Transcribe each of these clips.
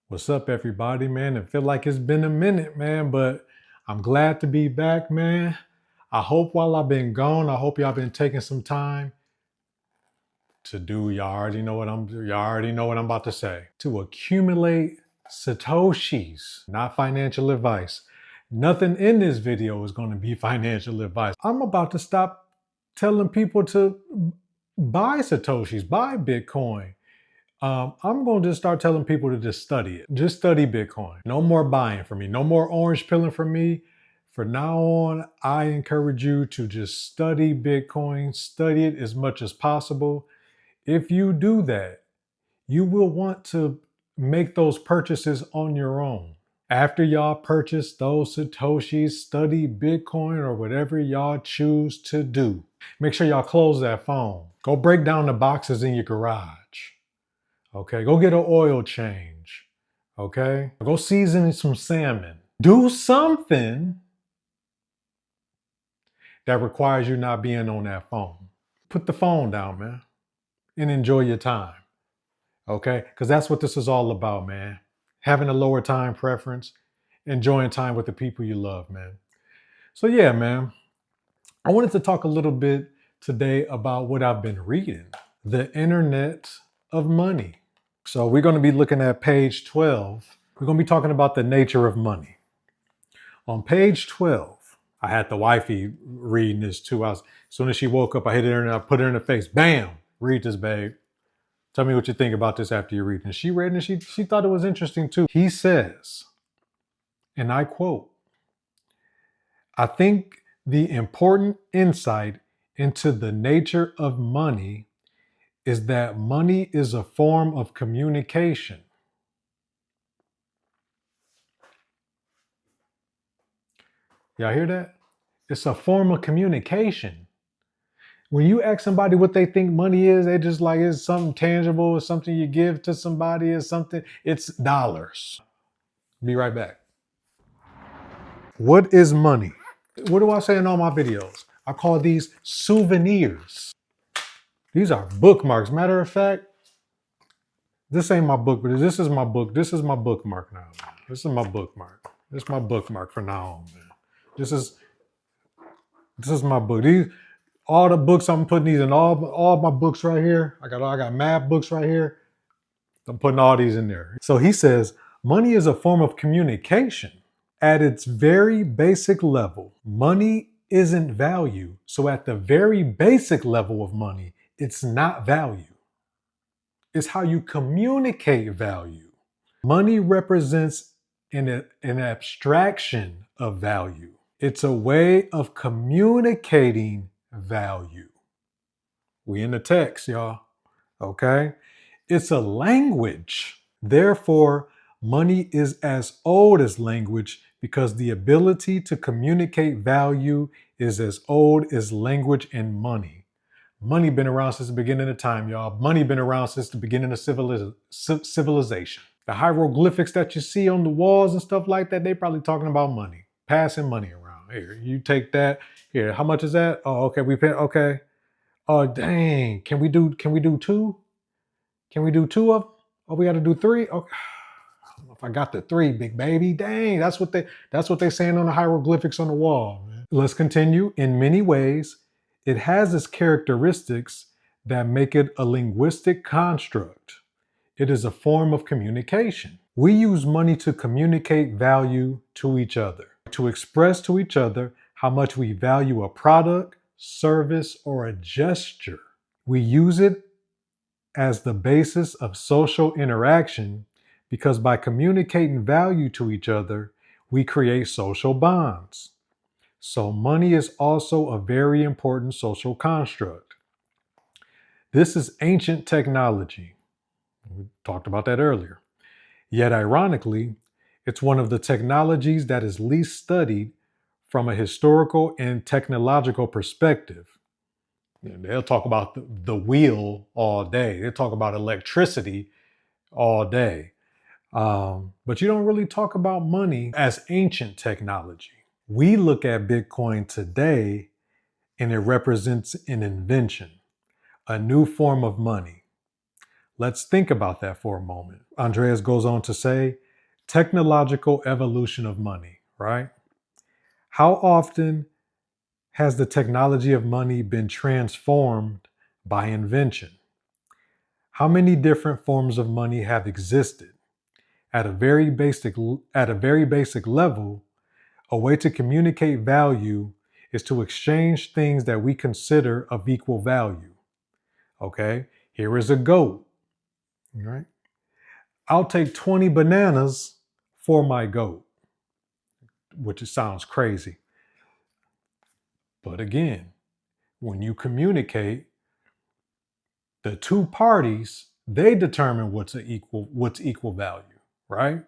What's up, everybody, man? It feel like it's been a minute, man, but I'm glad to be back, man. I hope while I've been gone, I hope y'all been taking some time to do, y'all already know what I'm about to say. To accumulate Satoshis, not financial advice. Nothing in this video is going to be financial advice. I'm about to stop telling people to buy Satoshis, buy Bitcoin. I'm going to just start telling people to just study it. Just study Bitcoin. No more buying from me. No more orange pilling from me. From now on, I encourage you to just study Bitcoin, study it as much as possible. If you do that, you will want to make those purchases on your own. After y'all purchase those Satoshis, study Bitcoin or whatever y'all choose to do. Make sure y'all close that phone. Go break down the boxes in your garage. Okay, go get an oil change. Okay, go season some salmon. Do something that requires you not being on that phone. Put the phone down, man, and enjoy your time. Okay, because that's what this is all about, man. Having a lower time preference, enjoying time with the people you love, man. So yeah, man, I wanted to talk a little bit today about what I've been reading, the internet of money. So we're going to be looking at page 12. We're going to be talking about the nature of money. On page 12, I had the wifey reading this too. As soon as she woke up, I hit her and I put her in the face. Bam! Read this, babe. Tell me what you think about this after you read it. And she read it and she thought it was interesting too. He says, and I quote, "I think the important insight into the nature of money is that money is a form of communication." Y'all hear that? It's a form of communication. When you ask somebody what they think money is, they just like it's something tangible, it's something you give to somebody, it's dollars. Be right back. What is money? What do I say in all my videos? I call these souvenirs. These are bookmarks. Matter of fact, this ain't my book, but this is my book. This is my bookmark now. This is my bookmark. This is my bookmark from now on, man. This is my book. All the books I'm putting these in all my books right here. I got math books right here. I'm putting all these in there. So he says, money is a form of communication. At its very basic level, money isn't value. So at the very basic level of money, it's not value. It's how you communicate value. Money represents an abstraction of value. It's a way of communicating value. We in the text, y'all. Okay? It's a language. Therefore, money is as old as language because the ability to communicate value is as old as language and money. Money been around since the beginning of time, y'all. Money been around since the beginning of civilization. The hieroglyphics that you see on the walls and stuff like that, they probably talking about money, passing money around. Here, you take that. Here, how much is that? Oh, okay, we pay. Okay. Oh, dang. Can we do two? Can we do two of them? Oh, we got to do three. Okay. I don't know if I got the three, big baby. Dang, that's what they saying on the hieroglyphics on the wall. Man. Let's continue. In many ways, it has its characteristics that make it a linguistic construct. It is a form of communication. We use money to communicate value to each other, to express to each other how much we value a product, service, or a gesture. We use it as the basis of social interaction because by communicating value to each other, we create social bonds. So money is also a very important social construct. This is ancient technology. We talked about that earlier. Yet ironically, it's one of the technologies that is least studied from a historical and technological perspective. They'll talk about the wheel all day. They'll talk about electricity all day. But you don't really talk about money as ancient technology. We look at Bitcoin today and it represents an invention, a new form of money. Let's think about that for a moment. Andreas goes on to say, technological evolution of money, right? How often has the technology of money been transformed by invention? How many different forms of money have existed? At a very basic level, a way to communicate value is to exchange things that we consider of equal value. Okay, here is a goat. Right? I'll take 20 bananas for my goat, which sounds crazy. But again, when you communicate, the two parties, they determine what's equal value, right?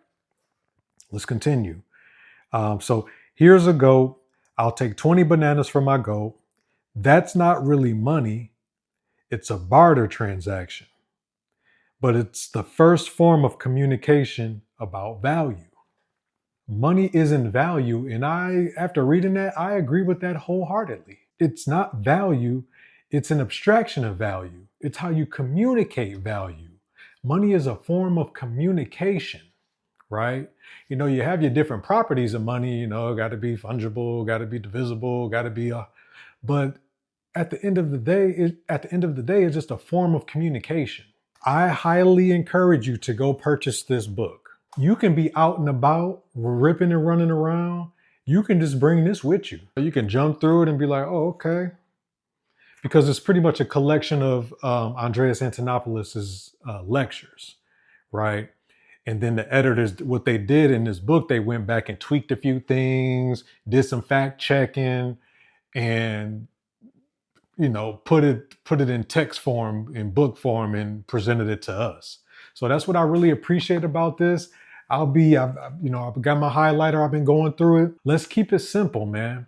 Let's continue. So here's a goat. I'll take 20 bananas for my goat. That's not really money. It's a barter transaction, but it's the first form of communication about value. Money isn't value. And after reading that, I agree with that wholeheartedly. It's not value. It's an abstraction of value. It's how you communicate value. Money is a form of communication, right? You have your different properties of money, got to be fungible, got to be divisible, got to be but at the end of the day, it's just a form of communication. I highly encourage you to go purchase this book. You can be out and about, ripping and running around. You can just bring this with you. You can jump through it and be like, oh, okay. Because it's pretty much a collection of Andreas Antonopoulos' lectures, right? And then the editors, what they did in this book, they went back and tweaked a few things, did some fact checking, and put it in text form, in book form, and presented it to us. So that's what I really appreciate about this. I've got my highlighter. I've been going through it. Let's keep it simple, man.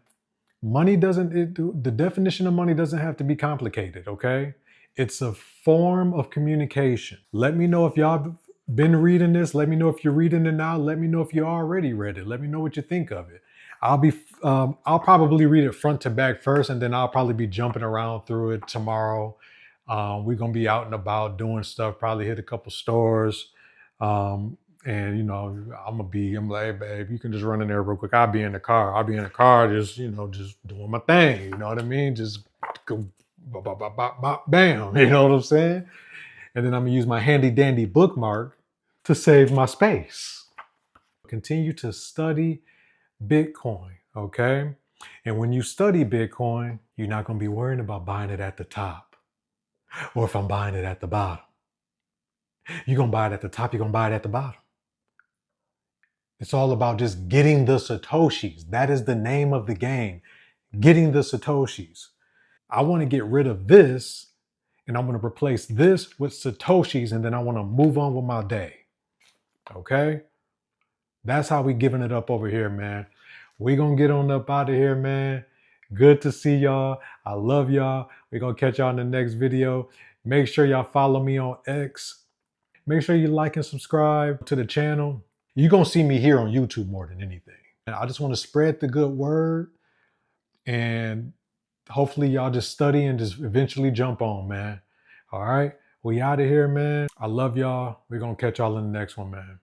The definition of money doesn't have to be complicated, okay? It's a form of communication. Let me know if y'all been reading this. Let me know if you're reading it now. Let me know if you already read it. Let me know what you think of it. I'll probably read it front to back first, and then I'll probably be jumping around through it tomorrow. We're gonna be out and about doing stuff. Probably hit a couple stores, and I'm like, hey, babe, you can just run in there real quick. I'll be in the car, just just doing my thing. You know what I mean? Just go, bop, bop, bop, bop, bop, bam. You know what I'm saying? And then I'm gonna use my handy dandy bookmark to save my space. Continue to study Bitcoin, okay? And when you study Bitcoin, you're not going to be worrying about buying it at the top or if I'm buying it at the bottom. You're going to buy it at the top, you're going to buy it at the bottom. It's all about just getting the Satoshis. That is the name of the game, getting the Satoshis. I want to get rid of this and I'm going to replace this with Satoshis, and then I want to move on with my day, okay? That's how we giving it up over here, man. We gonna get on up out of here, man. Good to see y'all. I love y'all. We gonna catch y'all in the next video. Make sure y'all follow me on X. Make sure you like and subscribe to the channel. You're gonna see me here on YouTube more than anything. And I just want to spread the good word, and hopefully y'all just study and just eventually jump on, man. All right, we out of here, man. I love y'all. We're gonna catch y'all in the next one, man.